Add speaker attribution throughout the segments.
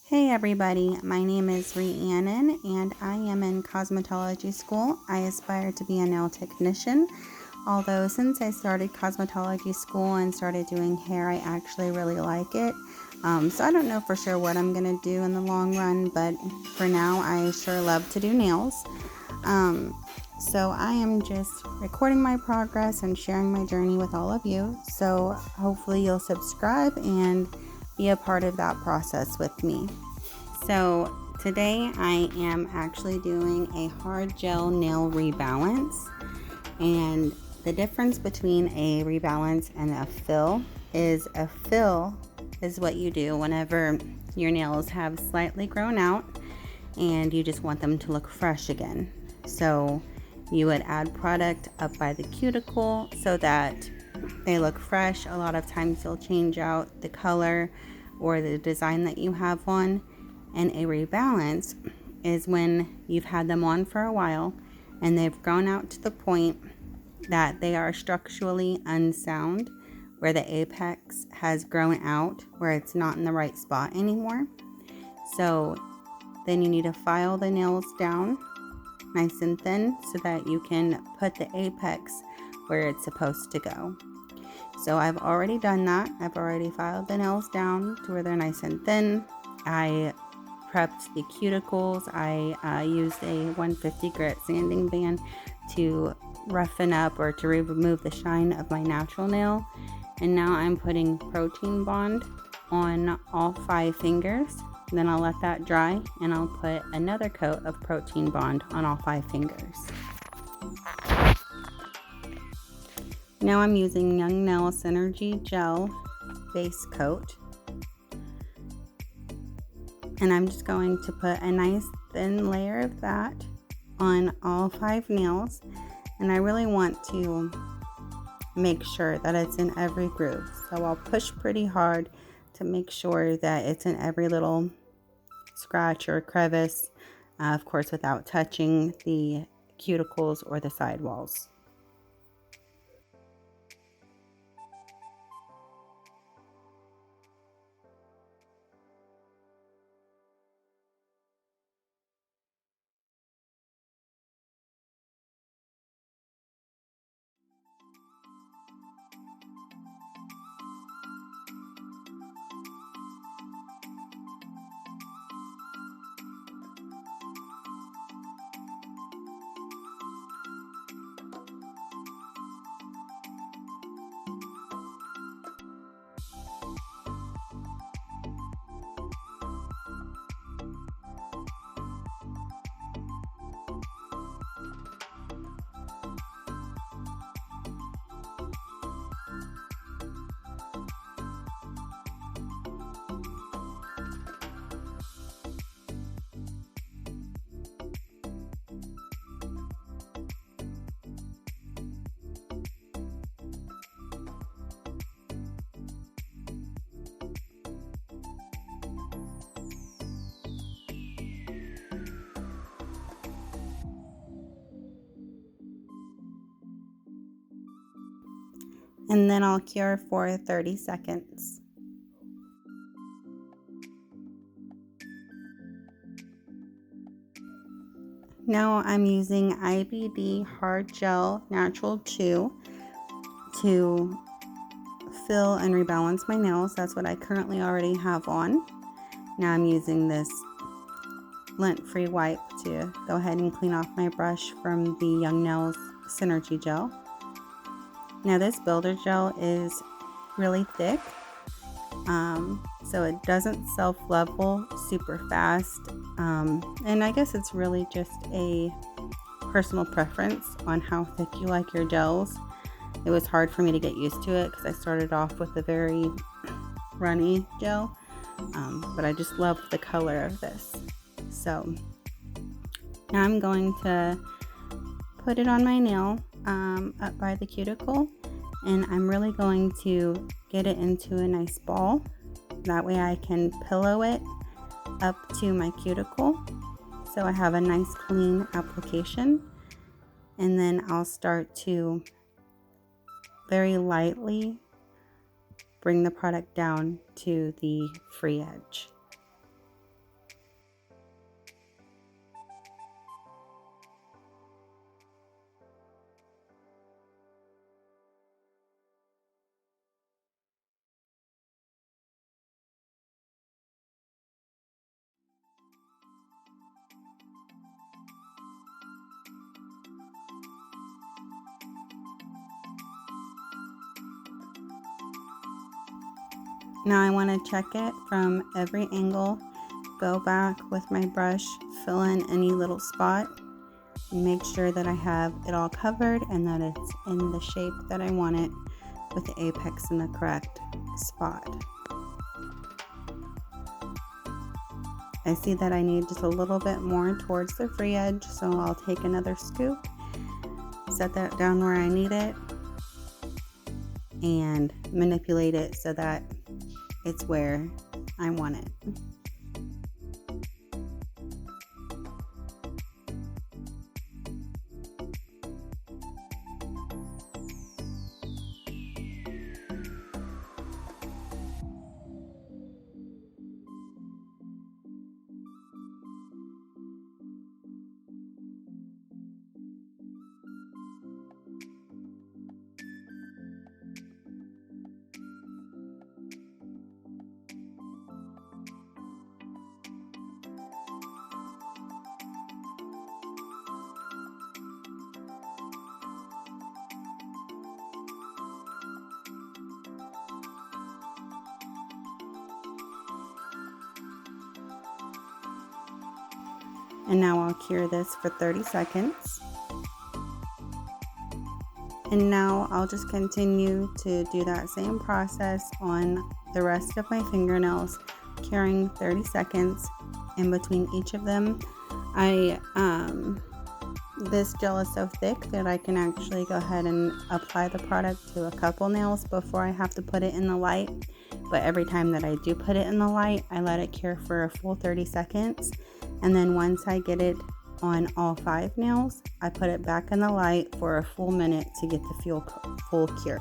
Speaker 1: Hey everybody, my name is Rhiannon and I am in cosmetology school. I aspire to be a nail technician, although since I started cosmetology school and started doing hair, I actually really like it. So I don't know for sure what I'm going to do in the long run, but for now I sure love to do nails. So I am just recording my progress and sharing my journey with all of you. So hopefully you'll subscribe and be a part of that process with me. So today I am actually doing a hard gel nail rebalance, and the difference between a rebalance and a fill is what you do whenever your nails have slightly grown out and you just want them to look fresh again. So you would add product up by the cuticle so that they look fresh. A lot of times you'll change out the color or the design that you have on. And a rebalance is when you've had them on for a while and they've grown out to the point that they are structurally unsound, where the apex has grown out where it's not in the right spot anymore. So then you need to file the nails down nice and thin so that you can put the apex where it's supposed to go. So I've already done that. I've already filed the nails down to where they're nice and thin. I prepped the cuticles. I used a 150 grit sanding band to roughen up or to remove the shine of my natural nail. And now I'm putting protein bond on all 5 fingers. Then I'll let that dry and I'll put another coat of protein bond on all 5 fingers. Now I'm using Young Nail Synergy Gel base coat. And I'm just going to put a nice thin layer of that on all 5 nails. And I really want to make sure that it's in every groove. So I'll push pretty hard to make sure that it's in every little scratch or crevice, of course without touching the cuticles or the sidewalls. And then I'll cure for 30 seconds. Now I'm using IBD Hard Gel Natural 2 to fill and rebalance my nails. That's what I currently already have on. Now I'm using this lint-free wipe to go ahead and clean off my brush from the Young Nails Synergy Gel. Now this builder gel is really thick, so it doesn't self-level super fast, and I guess it's really just a personal preference on how thick you like your gels. It was hard for me to get used to it because I started off with a very runny gel, but I just love the color of this. So now I'm going to put it on my nail up by the cuticle, and I'm really going to get it into a nice ball. That way I can pillow it up to my cuticle so I have a nice clean application. And then I'll start to very lightly bring the product down to the free edge. Now I want to check it from every angle, go back with my brush, fill in any little spot, make sure that I have it all covered and that it's in the shape that I want it with the apex in the correct spot. I see that I need just a little bit more towards the free edge, so I'll take another scoop, set that down where I need it, and manipulate it so that it's where I want it. And now I'll cure this for 30 seconds. And now I'll just continue to do that same process on the rest of my fingernails, curing 30 seconds in between each of them. This gel is so thick that I can actually go ahead and apply the product to a couple nails before I have to put it in the light. But every time that I do put it in the light, I let it cure for a full 30 seconds. And then once I get it on all 5 nails, I put it back in the light for a full minute to get the full cure.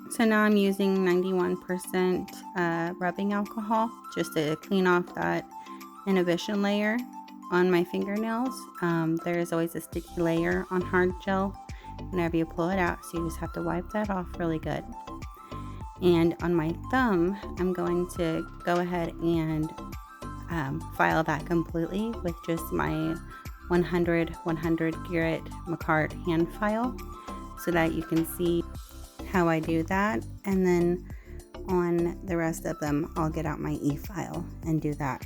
Speaker 1: So now I'm using 91% rubbing alcohol just to clean off that inhibition layer on my fingernails. There is always a sticky layer on hard gel whenever you pull it out, so you just have to wipe that off really good. And on my thumb, I'm going to go ahead and file that completely with just my 100 carat Macart hand file, so that you can see how I do that. And then on the rest of them, I'll get out my e-file and do that.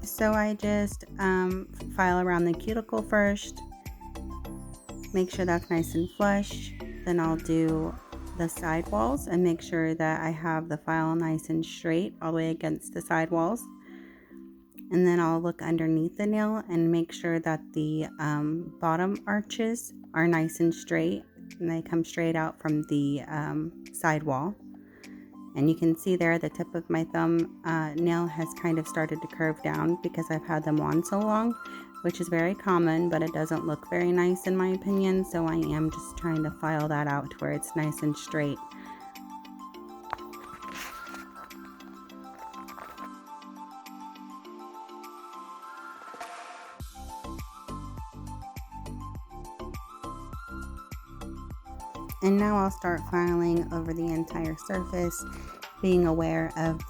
Speaker 1: So I just file around the cuticle first, make sure that's nice and flush. Then I'll do the side walls and make sure that I have the file nice and straight all the way against the side walls. And then I'll look underneath the nail and make sure that the bottom arches are nice and straight and they come straight out from the side wall. And you can see there the tip of my thumb nail has kind of started to curve down because I've had them on so long, which is very common, but it doesn't look very nice in my opinion. So I am just trying to file that out to where it's nice and straight. And now I'll start filing over the entire surface, being aware of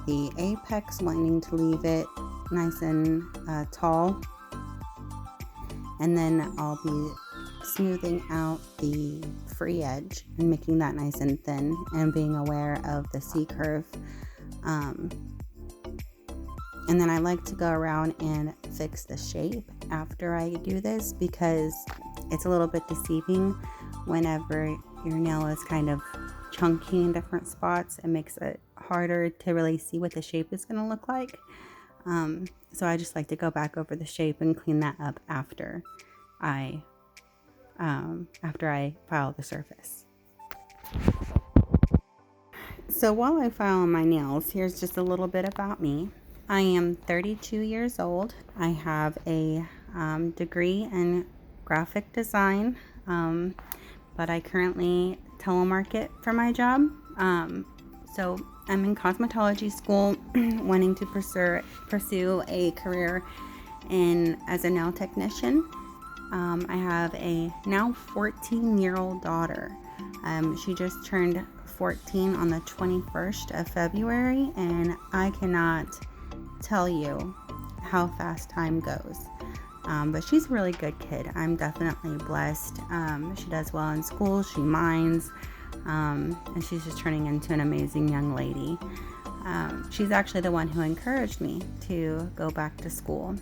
Speaker 1: the apex, wanting to leave it nice and tall. And then I'll be smoothing out the free edge and making that nice and thin, and being aware of the C-curve. And then I like to go around and fix the shape after I do this, because it's a little bit deceiving whenever your nail is kind of chunky in different spots. It makes it harder to really see what the shape is going to look like. So I just like to go back over the shape and clean that up after I file the surface. So while I file my nails, here's just a little bit about me. I am 32 years old. I have a degree in graphic design, but I currently telemarket for my job. So I'm in cosmetology school, wanting to pursue a career as a nail technician. I have a now 14-year-old daughter. She just turned 14 on the 21st of February, and I cannot tell you how fast time goes. But she's a really good kid. I'm definitely blessed. She does well in school. She minds. And she's just turning into an amazing young lady. She's actually the one who encouraged me to go back to school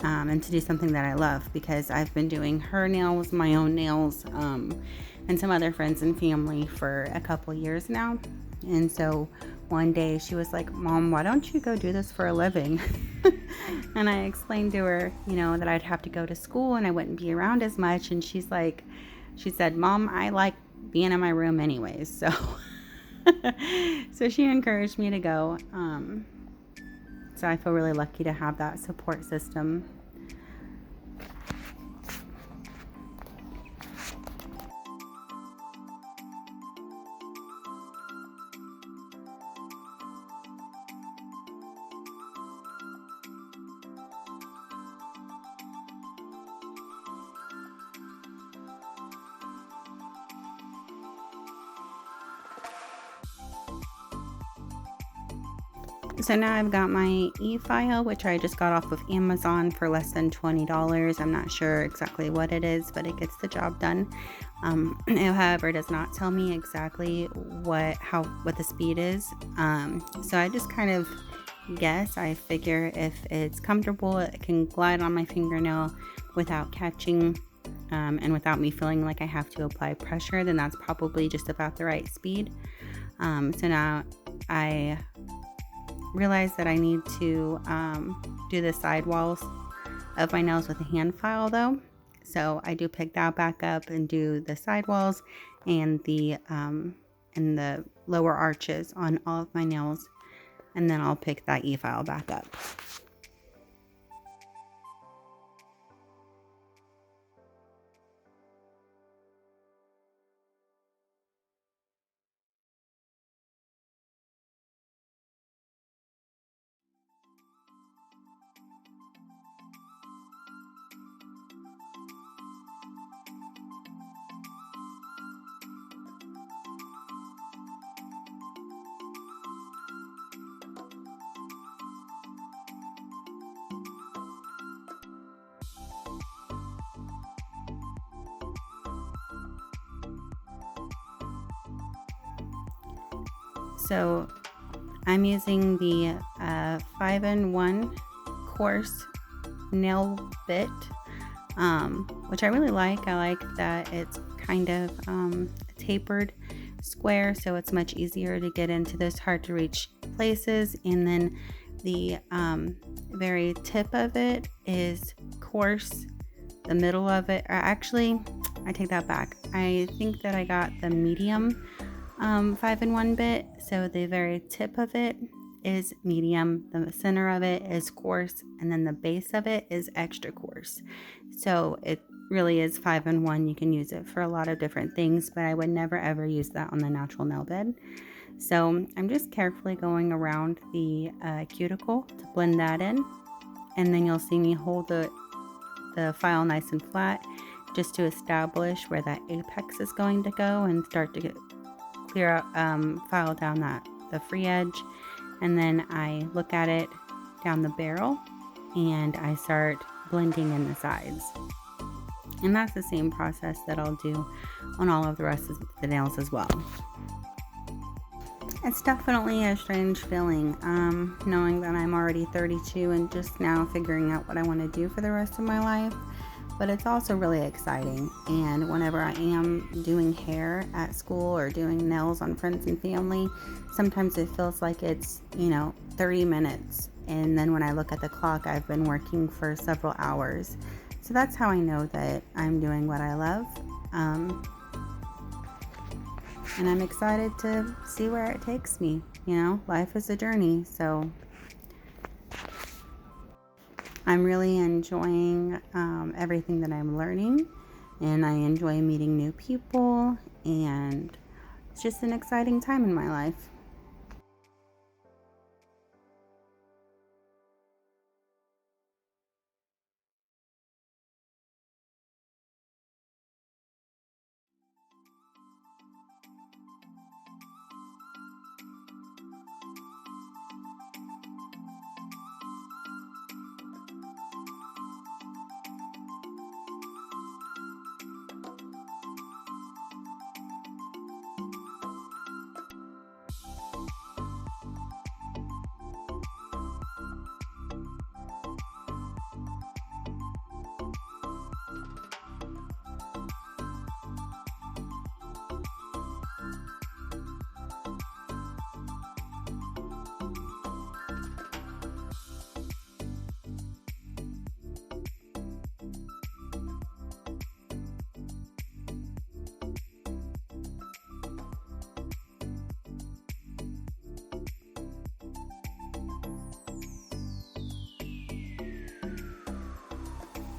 Speaker 1: and to do something that I love, because I've been doing her nails, my own nails, and some other friends and family for a couple years now. And so one day she was like, "Mom, why don't you go do this for a living?" And I explained to her, that I'd have to go to school and I wouldn't be around as much. And she said, "Mom, I like being in my room anyways." So so she encouraged me to go. So I feel really lucky to have that support system. So now I've got my e-file, which I just got off of Amazon for less than $20. I'm not sure exactly what it is, but it gets the job done. However, it does not tell me exactly what the speed is. So I just kind of guess. I figure if it's comfortable, it can glide on my fingernail without catching, and without me feeling like I have to apply pressure, then that's probably just about the right speed. So now I realize that I need to do the side walls of my nails with a hand file though. So I do pick that back up and do the side walls and the lower arches on all of my nails, and then I'll pick that e-file back up. So I'm using the 5-in-1 coarse nail bit, which I really like. I like that it's kind of a tapered square, so it's much easier to get into those hard to reach places. And then the very tip of it is coarse. The middle of it, or actually, I take that back. I think that I got the medium 5-in-1 bit, so the very tip of it is medium, the center of it is coarse, and then the base of it is extra coarse. So it really is 5-in-1. You can use it for a lot of different things, but I would never ever use that on the natural nail bed. So I'm just carefully going around the cuticle to blend that in, and then you'll see me hold the file nice and flat just to establish where that apex is going to go and start to clear out, file down the free edge. And then I look at it down the barrel and I start blending in the sides. And that's the same process that I'll do on all of the rest of the nails as well. It's definitely a strange feeling, knowing that I'm already 32 and just now figuring out what I want to do for the rest of my life. But it's also really exciting. And whenever I am doing hair at school or doing nails on friends and family, sometimes it feels like it's, 30 minutes. And then when I look at the clock, I've been working for several hours. So that's how I know that I'm doing what I love. And I'm excited to see where it takes me. Life is a journey. So I'm really enjoying everything that I'm learning. And I enjoy meeting new people. And it's just an exciting time in my life.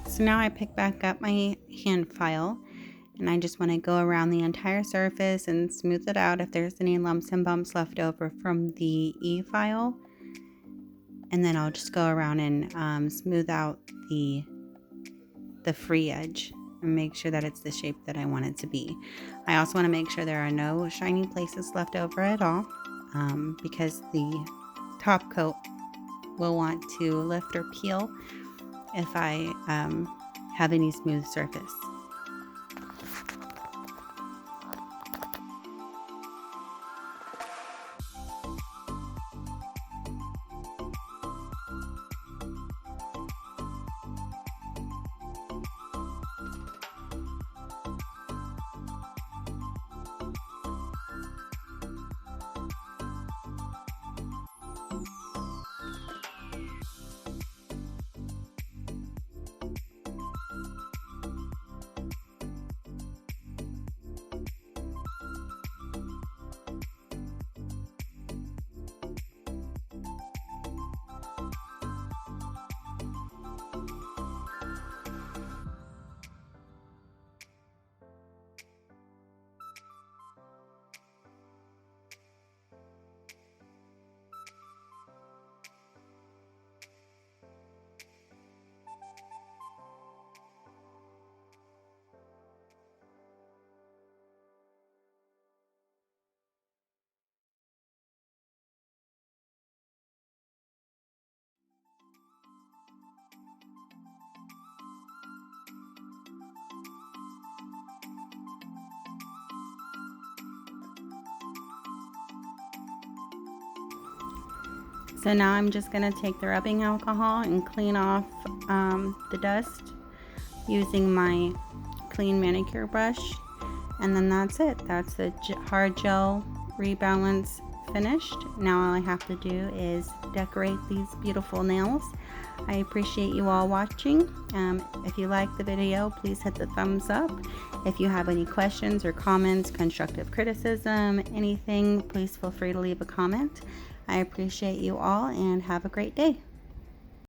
Speaker 1: So now I pick back up my hand file and I just want to go around the entire surface and smooth it out if there's any lumps and bumps left over from the E file. And then I'll just go around and smooth out the free edge and make sure that it's the shape that I want it to be. I also want to make sure there are no shiny places left over at all, because the top coat will want to lift or peel if I have any smooth surface. So now I'm just going to take the rubbing alcohol and clean off the dust using my clean manicure brush. And then that's it. That's the hard gel rebalance finished. Now all I have to do is decorate these beautiful nails. I appreciate you all watching. If you liked the video, please hit the thumbs up. If you have any questions or comments, constructive criticism, anything, please feel free to leave a comment. I appreciate you all and have a great day.